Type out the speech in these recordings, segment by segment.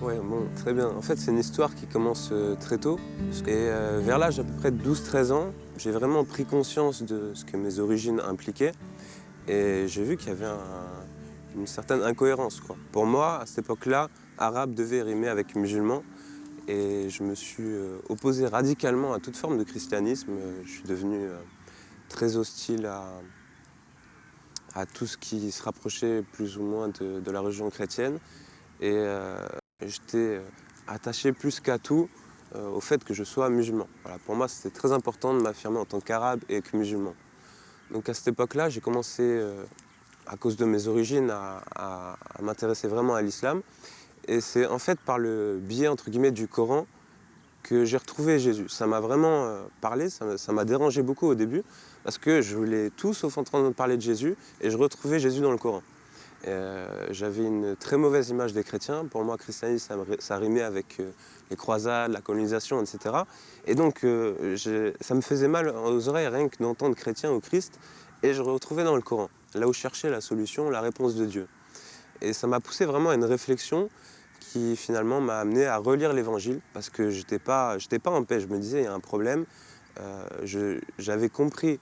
Ouais, bon, très bien. En fait, c'est une histoire qui commence très tôt. Et vers l'âge d'à peu près de 12-13 ans, j'ai vraiment pris conscience de ce que mes origines impliquaient. Et j'ai vu qu'il y avait une certaine incohérence, quoi. Pour moi, à cette époque-là, arabe devait rimer avec musulman. Et je me suis opposé radicalement à toute forme de christianisme. Je suis devenu très hostile à tout ce qui se rapprochait plus ou moins de la religion chrétienne. Et j'étais attaché plus qu'à tout au fait que je sois musulman. Voilà, pour moi, c'était très important de m'affirmer en tant qu'arabe et que musulman. Donc à cette époque-là, j'ai commencé, à cause de mes origines, à m'intéresser vraiment à l'islam. Et c'est en fait par le biais, entre guillemets, du Coran que j'ai retrouvé Jésus. Ça m'a vraiment parlé, ça m'a dérangé beaucoup au début, parce que je voulais tout sauf entendre parler de Jésus, et je retrouvais Jésus dans le Coran. J'avais une très mauvaise image des chrétiens. Pour moi, christianisme, ça rimait avec les croisades, la colonisation, etc. Et donc, ça me faisait mal aux oreilles rien que d'entendre chrétien ou Christ. Et je retrouvais dans le Coran, là où je cherchais la solution, la réponse de Dieu. Et ça m'a poussé vraiment à une réflexion qui finalement m'a amené à relire l'Évangile, parce que j'étais pas en paix. Je me disais, il y a un problème. J'avais compris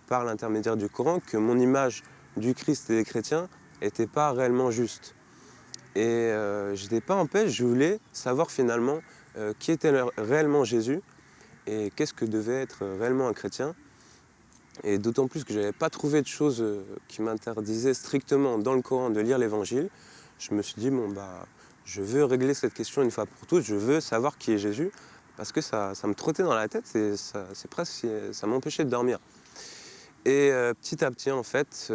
par l'intermédiaire du Coran que mon image du Christ et des chrétiens n'était pas réellement juste. Et j'étais pas en paix, je voulais savoir finalement qui était réellement Jésus et qu'est-ce que devait être réellement un chrétien. Et d'autant plus que je n'avais pas trouvé de choses qui m'interdisaient strictement dans le Coran de lire l'Évangile, je me suis dit, bon bah, je veux régler cette question une fois pour toutes, je veux savoir qui est Jésus, parce que ça me trottait dans la tête et ça m'empêchait de dormir. Et petit à petit, en fait,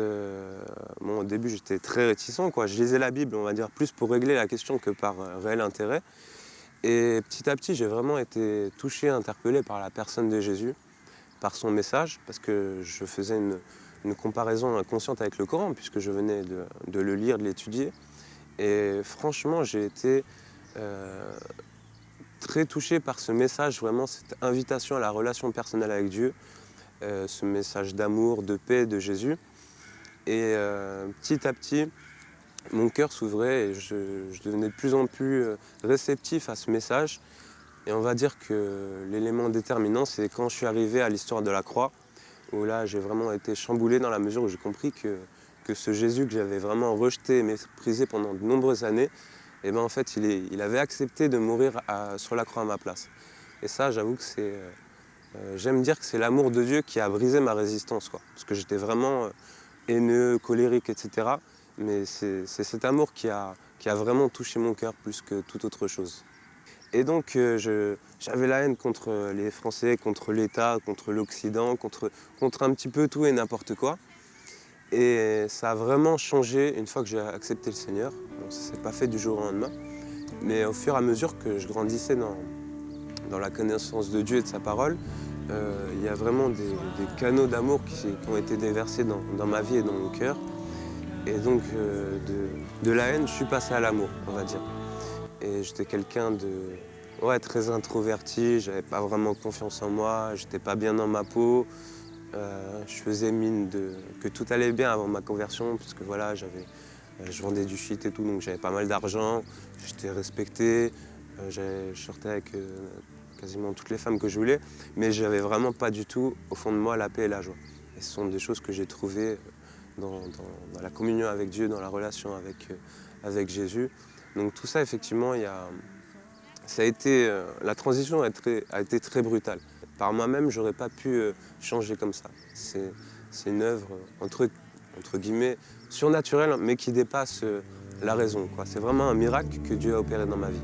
bon, au début, j'étais très réticent, quoi. Je lisais la Bible, on va dire, plus pour régler la question que par réel intérêt. Et petit à petit, j'ai vraiment été touché, interpellé par la personne de Jésus, par son message, parce que je faisais une comparaison inconsciente avec le Coran, puisque je venais de le lire, de l'étudier. Et franchement, j'ai été très touché par ce message, vraiment cette invitation à la relation personnelle avec Dieu, ce message d'amour, de paix de Jésus. Et petit à petit, mon cœur s'ouvrait et je devenais de plus en plus réceptif à ce message. Et on va dire que l'élément déterminant, c'est quand je suis arrivé à l'histoire de la croix, où là, j'ai vraiment été chamboulé dans la mesure où j'ai compris que ce Jésus que j'avais vraiment rejeté et méprisé pendant de nombreuses années, et ben en fait, il avait accepté de mourir sur la croix à ma place. Et ça, j'avoue que j'aime dire que c'est l'amour de Dieu qui a brisé ma résistance, quoi. Parce que j'étais vraiment haineux, colérique, etc. Mais c'est cet amour qui a vraiment touché mon cœur plus que toute autre chose. Et donc j'avais la haine contre les Français, contre l'État, contre l'Occident, contre un petit peu tout et n'importe quoi. Et ça a vraiment changé une fois que j'ai accepté le Seigneur. Bon, ça ne s'est pas fait du jour au lendemain. Mais au fur et à mesure que je grandissais dans la connaissance de Dieu et de sa parole, il y a vraiment des canaux d'amour qui ont été déversés dans ma vie et dans mon cœur. Et donc de la haine, je suis passé à l'amour, on va dire. Et j'étais quelqu'un de très introverti, j'avais pas vraiment confiance en moi, j'étais pas bien dans ma peau. Je faisais mine que tout allait bien avant ma conversion, parce que voilà, je vendais du shit et tout, donc j'avais pas mal d'argent, j'étais respecté, je sortais avec quasiment toutes les femmes que je voulais, mais j'avais vraiment pas du tout, au fond de moi, la paix et la joie. Et ce sont des choses que j'ai trouvées dans la communion avec Dieu, dans la relation avec Jésus. Donc tout ça, effectivement, la transition a été très brutale. Par moi-même, j'aurais pas pu changer comme ça. C'est une œuvre, entre guillemets, surnaturelle, mais qui dépasse la raison, quoi. C'est vraiment un miracle que Dieu a opéré dans ma vie.